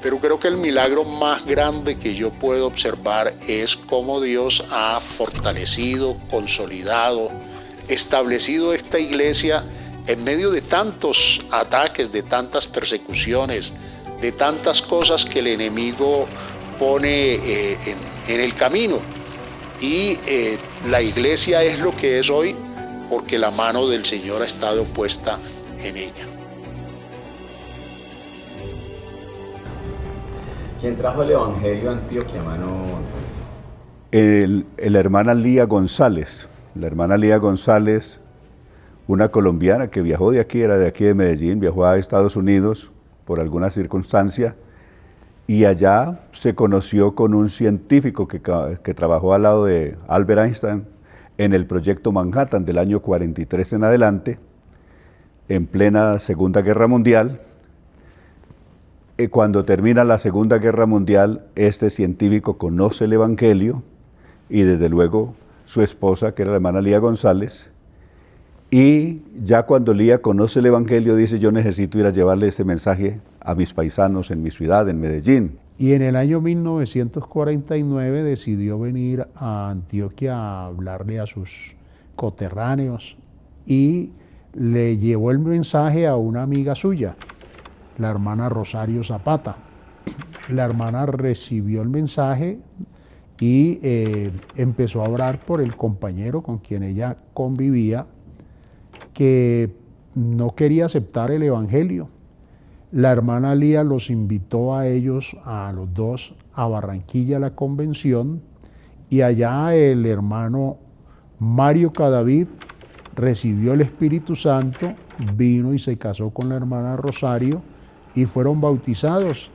Pero creo que el milagro más grande que yo puedo observar es cómo Dios ha fortalecido, consolidado, establecido esta iglesia en medio de tantos ataques, de tantas persecuciones, de tantas cosas que el enemigo pone en el camino. Y la iglesia es lo que es hoy porque la mano del Señor ha estado puesta en ella. ¿Quién trajo el Evangelio a Antioquia, mano? La hermana Lía González. La hermana Lía González, una colombiana que viajó de aquí, era de aquí de Medellín, viajó a Estados Unidos por alguna circunstancia y allá se conoció con un científico que trabajó al lado de Albert Einstein en el proyecto Manhattan del año 43 en adelante, en plena Segunda Guerra Mundial. Cuando termina la Segunda Guerra Mundial, este científico conoce el Evangelio y desde luego su esposa, que era la hermana Lía González, y ya cuando Lía conoce el Evangelio dice: yo necesito ir a llevarle este mensaje a mis paisanos en mi ciudad, en Medellín. Y en el año 1949 decidió venir a Antioquia a hablarle a sus coterráneos y le llevó el mensaje a una amiga suya, la hermana Rosario Zapata. La hermana recibió el mensaje y empezó a orar por el compañero con quien ella convivía, que no quería aceptar el Evangelio. La hermana Lía los invitó a ellos, a los dos, a Barranquilla, a la convención, y allá el hermano Mario Cadavid recibió el Espíritu Santo, vino y se casó con la hermana Rosario y fueron bautizados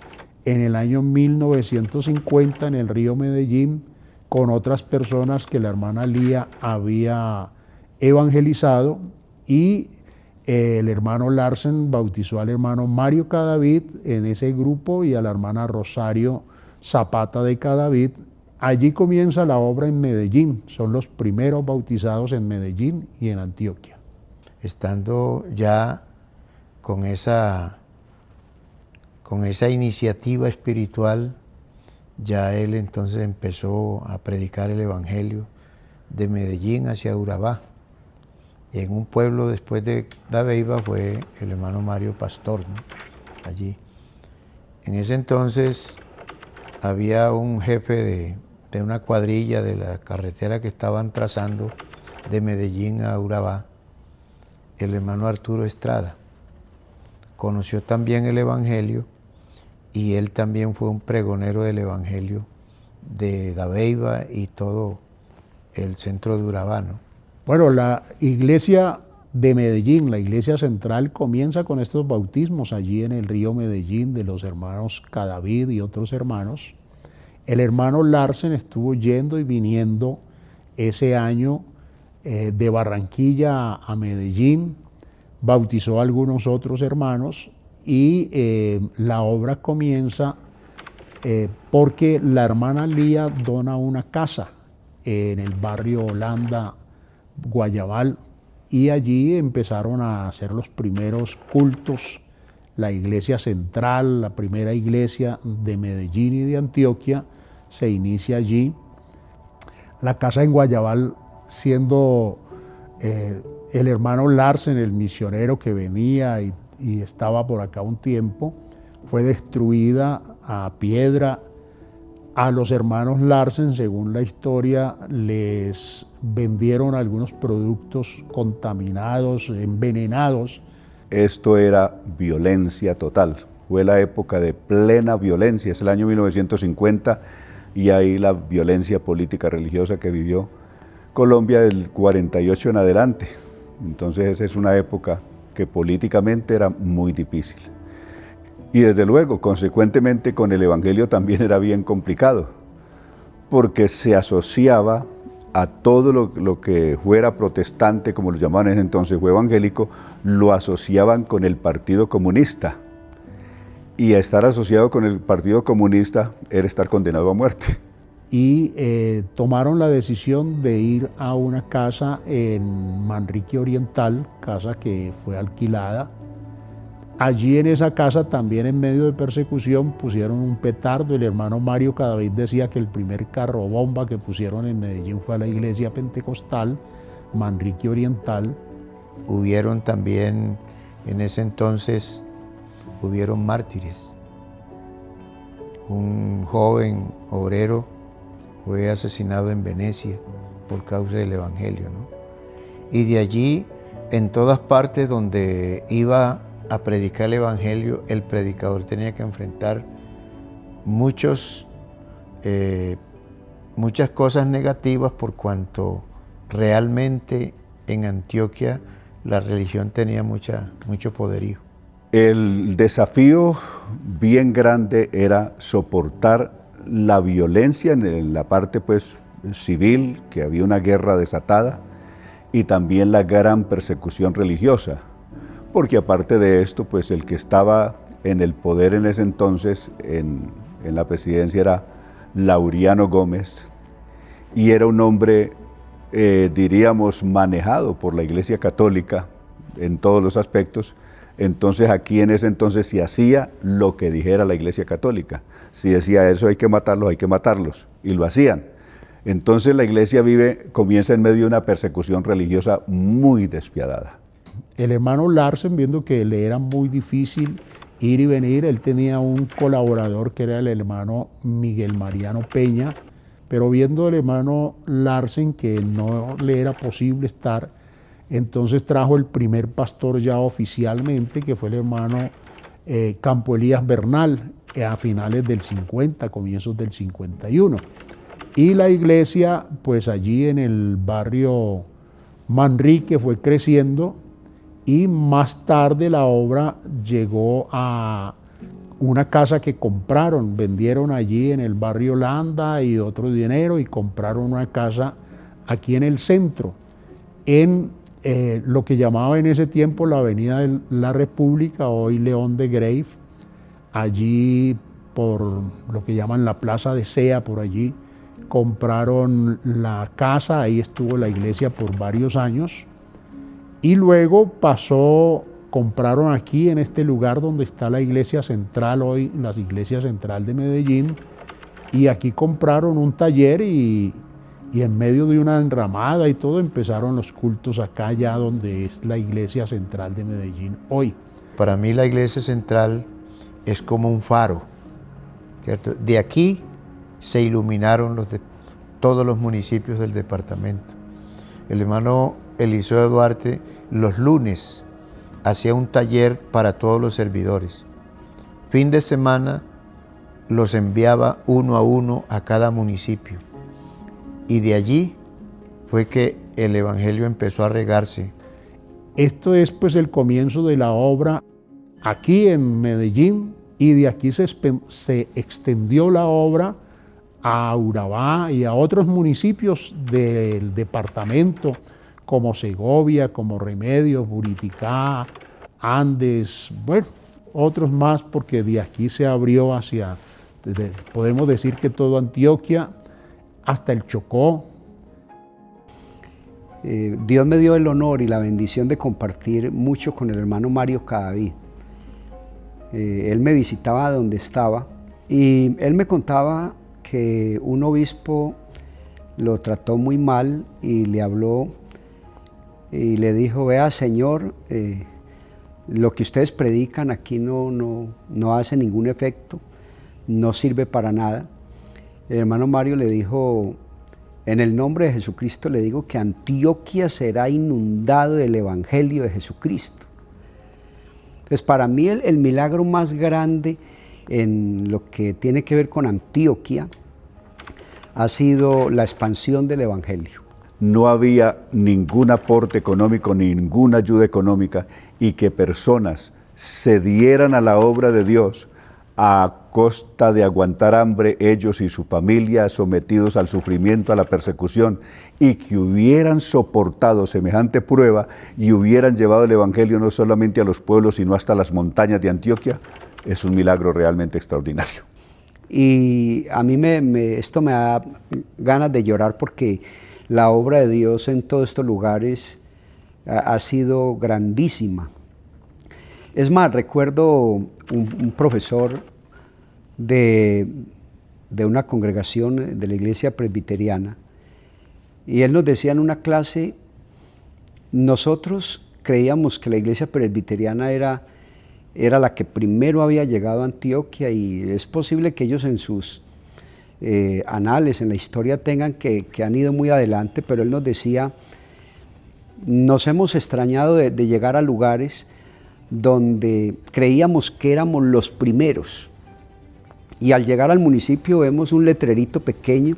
en el año 1950 en el río Medellín con otras personas que la hermana Lía había evangelizado, y el hermano Larsen bautizó al hermano Mario Cadavid en ese grupo y a la hermana Rosario Zapata de Cadavid. Allí comienza la obra en Medellín, son los primeros bautizados en Medellín y en Antioquia. Estando ya con esa iniciativa espiritual, ya él entonces empezó a predicar el Evangelio de Medellín hacia Urabá. Y en un pueblo después de Dabeiba fue el hermano Mario Pastor, ¿no? Allí. En ese entonces había un jefe de una cuadrilla de la carretera que estaban trazando de Medellín a Urabá, el hermano Arturo Estrada. Conoció también el Evangelio y él también fue un pregonero del Evangelio de Dabeiba y todo el centro de Urabá, ¿no? Bueno, la iglesia de Medellín, la iglesia central, comienza con estos bautismos allí en el río Medellín de los hermanos Cadavid y otros hermanos. El hermano Larsen estuvo yendo y viniendo ese año de Barranquilla a Medellín, bautizó a algunos otros hermanos y la obra comienza porque la hermana Lía dona una casa en el barrio Holanda, Guayabal, y allí empezaron a hacer los primeros cultos. La iglesia central, la primera iglesia de Medellín y de Antioquia, se inicia allí. La casa en Guayabal, siendo el hermano Larsen, el misionero que venía y estaba por acá un tiempo, fue destruida a piedra. A los hermanos Larsen, según la historia, les vendieron algunos productos contaminados, envenenados. Esto era violencia total. Fue la época de plena violencia, es el año 1950, y ahí la violencia política religiosa que vivió Colombia del 48 en adelante. Entonces esa es una época que políticamente era muy difícil. Y desde luego, consecuentemente, con el Evangelio también era bien complicado, porque se asociaba a todo lo que fuera protestante, como lo llamaban en ese entonces, o evangélico, lo asociaban con el Partido Comunista. Y estar asociado con el Partido Comunista era estar condenado a muerte. Y tomaron la decisión de ir a una casa en Manrique Oriental, casa que fue alquilada. Allí en esa casa también en medio de persecución pusieron un petardo. El hermano Mario Cadavid decía que el primer carro bomba que pusieron en Medellín fue a la iglesia pentecostal Manrique Oriental. Hubieron también, en ese entonces, hubieron mártires. Un joven obrero fue asesinado en Venecia por causa del Evangelio, ¿no? Y de allí, en todas partes donde iba a predicar el Evangelio, el predicador tenía que enfrentar muchas cosas negativas, por cuanto realmente en Antioquia la religión tenía mucho poderío. El desafío bien grande era soportar la violencia en la parte pues civil, que había una guerra desatada, y también la gran persecución religiosa, porque aparte de esto, pues el que estaba en el poder en ese entonces, en la presidencia, era Laureano Gómez, y era un hombre, diríamos, manejado por la Iglesia Católica en todos los aspectos. Entonces aquí en ese entonces se hacía lo que dijera la Iglesia Católica. Si decía eso hay que matarlos, y lo hacían. Entonces la Iglesia comienza en medio de una persecución religiosa muy despiadada. El hermano Larsen, viendo que le era muy difícil ir y venir, él tenía un colaborador que era el hermano Miguel Mariano Peña, pero viendo el hermano Larsen que no le era posible estar, entonces trajo el primer pastor ya oficialmente, que fue el hermano Campo Elías Bernal, a finales del 50, comienzos del 51. Y la iglesia, pues allí en el barrio Manrique fue creciendo, y más tarde la obra llegó a una casa que compraron, vendieron allí en el barrio Landa y otro dinero, y compraron una casa aquí en el centro, en lo que llamaba en ese tiempo la Avenida de la República, hoy León de Grave, allí por lo que llaman la Plaza de Sea, por allí compraron la casa, ahí estuvo la iglesia por varios años, y luego compraron aquí en este lugar donde está la iglesia central hoy, la iglesia central de Medellín, y aquí compraron un taller y en medio de una enramada y todo empezaron los cultos acá ya donde es la iglesia central de Medellín hoy. Para mí la iglesia central es como un faro, ¿cierto? De aquí se iluminaron todos los municipios del departamento. El hermano Eliseo Duarte los lunes hacía un taller para todos los servidores. Fin de semana los enviaba uno a uno a cada municipio. Y de allí fue que el evangelio empezó a regarse. Esto es pues el comienzo de la obra aquí en Medellín, y de aquí se extendió la obra a Urabá y a otros municipios del departamento, como Segovia, como Remedios, Buriticá, Andes, bueno, otros más, porque de aquí se abrió podemos decir que todo Antioquia, hasta el Chocó. Dios me dio el honor y la bendición de compartir mucho con el hermano Mario Cadavid. Él me visitaba donde estaba y él me contaba que un obispo lo trató muy mal y le habló y le dijo: vea, señor, lo que ustedes predican aquí no hace ningún efecto, no sirve para nada. El hermano Mario le dijo: en el nombre de Jesucristo le digo que Antioquia será inundado del Evangelio de Jesucristo. Entonces, para mí el milagro más grande en lo que tiene que ver con Antioquia ha sido la expansión del Evangelio. No había ningún aporte económico, ninguna ayuda económica, y que personas se dieran a la obra de Dios a costa de aguantar hambre ellos y su familia, sometidos al sufrimiento, a la persecución, y que hubieran soportado semejante prueba y hubieran llevado el Evangelio no solamente a los pueblos, sino hasta las montañas de Antioquia, es un milagro realmente extraordinario. Y a mí esto me da ganas de llorar, porque la obra de Dios en todos estos lugares ha sido grandísima. Es más, recuerdo un profesor de una congregación de la iglesia presbiteriana, y él nos decía en una clase, nosotros creíamos que la iglesia presbiteriana era la que primero había llegado a Antioquia, y es posible que ellos en sus anales, en la historia, tengan que han ido muy adelante, pero él nos decía, nos hemos extrañado de llegar a lugares donde creíamos que éramos los primeros, y al llegar al municipio vemos un letrerito pequeño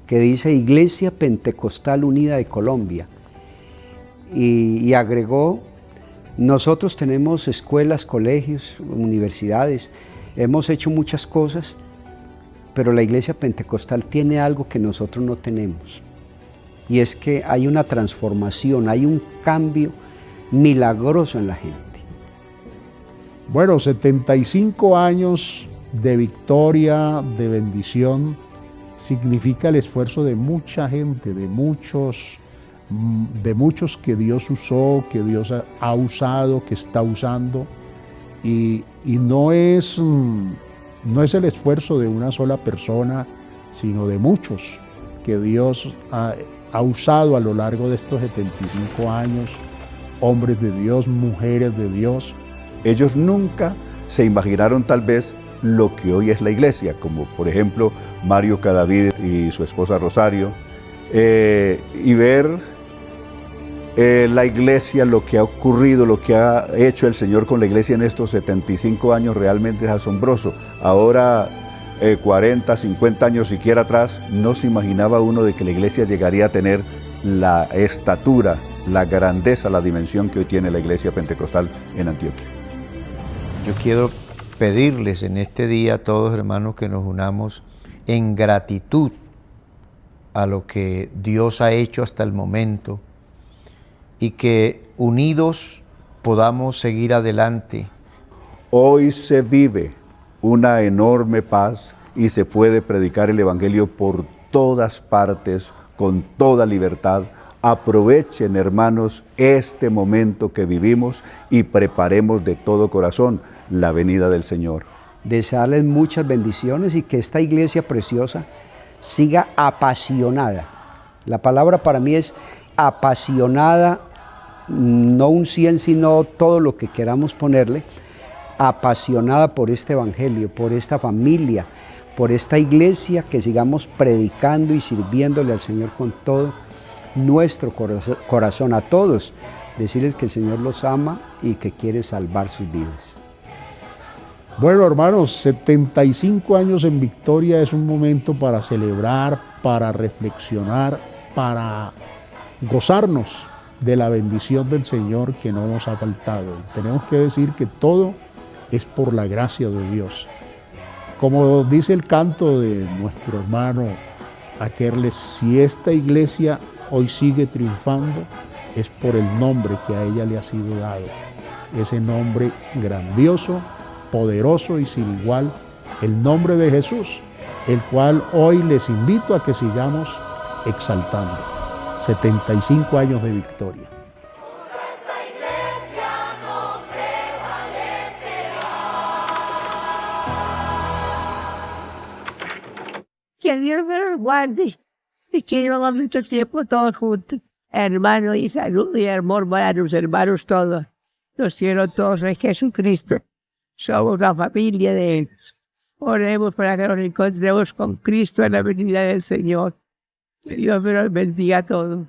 que dice Iglesia Pentecostal Unida de Colombia, y agregó, nosotros tenemos escuelas, colegios, universidades, hemos hecho muchas cosas, pero la Iglesia Pentecostal tiene algo que nosotros no tenemos, y es que hay una transformación, hay un cambio milagroso en la gente. Bueno, 75 años de victoria, de bendición, significa el esfuerzo de mucha gente, de muchos que Dios usó, que Dios ha usado, que está usando, y no es el esfuerzo de una sola persona, sino de muchos que Dios ha usado a lo largo de estos 75 años, hombres de Dios, mujeres de Dios. Ellos nunca se imaginaron tal vez lo que hoy es la iglesia, como por ejemplo Mario Cadavid y su esposa Rosario, y ver la iglesia, lo que ha ocurrido, lo que ha hecho el Señor con la iglesia en estos 75 años realmente es asombroso. Ahora, 40, 50 años siquiera atrás, no se imaginaba uno de que la iglesia llegaría a tener la estatura, la grandeza, la dimensión que hoy tiene la iglesia pentecostal en Antioquia. Yo quiero pedirles en este día a todos, hermanos, que nos unamos en gratitud a lo que Dios ha hecho hasta el momento, y que unidos podamos seguir adelante. Hoy se vive una enorme paz y se puede predicar el Evangelio por todas partes, con toda libertad. Aprovechen, hermanos, este momento que vivimos y preparemos de todo corazón la venida del Señor. Desearles muchas bendiciones y que esta iglesia preciosa siga apasionada. La palabra para mí es apasionada, no un 100, sino todo lo que queramos ponerle, apasionada por este evangelio, por esta familia, por esta iglesia, que sigamos predicando y sirviéndole al Señor con todo nuestro corazón. A todos decirles que el Señor los ama y que quiere salvar sus vidas. Bueno, hermanos, 75 años en victoria es un momento para celebrar, para reflexionar, para gozarnos de la bendición del Señor que no nos ha faltado. Tenemos que decir que todo es por la gracia de Dios. Como dice el canto de nuestro hermano Akerles, si esta iglesia hoy sigue triunfando, es por el nombre que a ella le ha sido dado. Ese nombre grandioso, poderoso y sin igual, el nombre de Jesús, el cual hoy les invito a que sigamos exaltando. 75 años de victoria. Que Dios me los guarde y que llevamos mucho tiempo todos juntos. Hermano, y salud y amor para los hermanos todos. Los quiero todos en Jesucristo. Somos la familia de Él. Oremos para que nos encontremos con Cristo en la venida del Señor. Que Dios me los bendiga a todos.